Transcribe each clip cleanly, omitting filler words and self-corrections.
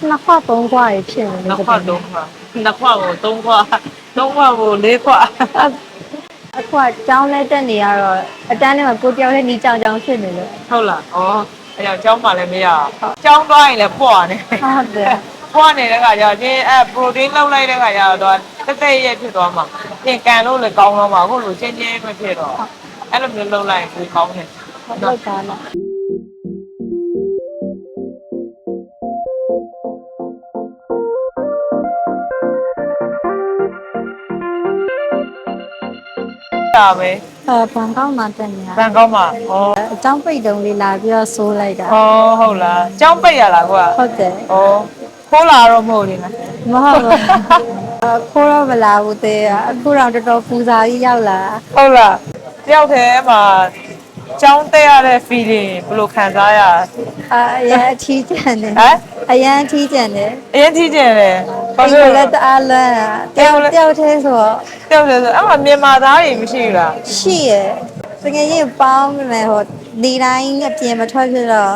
နှစ်ခွသုံးခွရဖြစ်နေ နှစ် တယ် ခွသုံးခွနှစ်ခွကိုသုံးခွသုံးခွကိုလေးခွ အခုကကျောင်းနဲ့တက်နေရတော့အတန်းထဲမှာကိုပြောင်းတဲ့နီးကြောင်ဖြစ်နေလို့ ဟုတ်လားဩအဲ့ကြောင့်ကျောင်းမှလည်းမရကျောင်းသွားရင်လည်းပွားနေ ဟုတ်တယ် ပွားနေတဲ့ခါကျချင်းပရိုတင်းလောက်လိုက်တဲ့ခါကျတော့တက်တက်ရဲ့ဖြစ်သွားမှာပြင်ကန်လို့လည်းကောင်းတော့မှာအခုလိုချင်းချင်းမဖြစ်တော့အဲ့လိုမျိုးလုပ်လိုက်ရင်ကိုကောင်းတယ် ဟုတ်တာလား ဒါပဲ ဘန်ကောက်မှာတက်နေရ ဘန်ကောက်မှာဩ အကြောင်းပိတ်တုံးလေးလာပြီးတော့ဆိုးလိုက်တာ ဩဟုတ်လားကျောင်းပိတ်ရလားကွာ ဟုတ်တယ် ဩခိုးလာတော့မဟုတ်လေနော် မဟုတ်ဘူးခိုးတော့မလာဘူးသေးအခုတော့တော်တော်ပူစာကြီးရောက်လာ ဟုတ်လားတယောက်တည်းမှာကျောင်းတက်ရတဲ့ feeling ဘယ်လိုခံစားရ အရင်အထီးကျန်တယ် ဟမ် အရင်အထီးကျန်တယ် အရင်ကြီးကျင်တယ်ဘာ ဒီ လို့ ကို လဲ လည်းတအားလွမ်းတယောက်သေးဆိုတော့ တယောက်တည်းဆိုအဲ့မှာမြန်မာသားတွေမရှိဘူးလား ရှိရယ်တကယ်ကြီးပေါင်းမယ်ဟိုဒီတိုင်းအပြင်မထွက်ဖြစ်တော့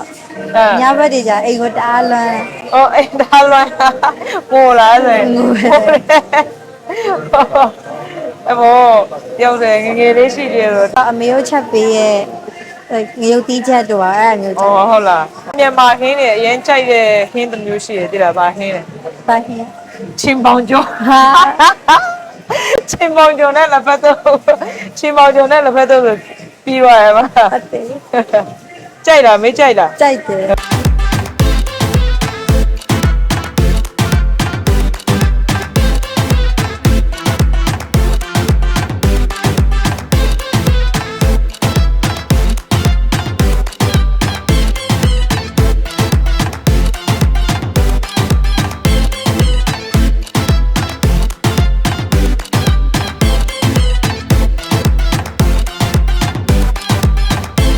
အဲ ညဘက်တွေじゃအိမ်ကိုတအားလွမ်း အော်အဲ့ဒါလွမ်းပို့လားဆိုရင် ငိုတယ် ပို့တယ်အမေတယောက်တည်းငယ်ငယ်လေးရှိတယ်ဆိုတော့ အမေတို့ချက်ပေးရဲ့ငရုတ်တီးချက်တော့အဲ့အမျိုးချက် အော်ဟုတ်လားမြန်မာခင်းတွေအရင်ကြိုက်တဲ့ခင်းတစ်မျိုးရှိတယ်တိလားဗာခင်းတယ် ပါခင် ချင်းပေါင်ကျော် ဟာ ချင်းပေါင်ကျော်နဲ့လက်ဖက်တော့ချင်းပေါင်ကျော်နဲ့လက်ဖက်တော့ပြီးသွားရပါ ဟုတ်တယ် ကြိုက်လားမေးကြိုက်လား ကြိုက်တယ်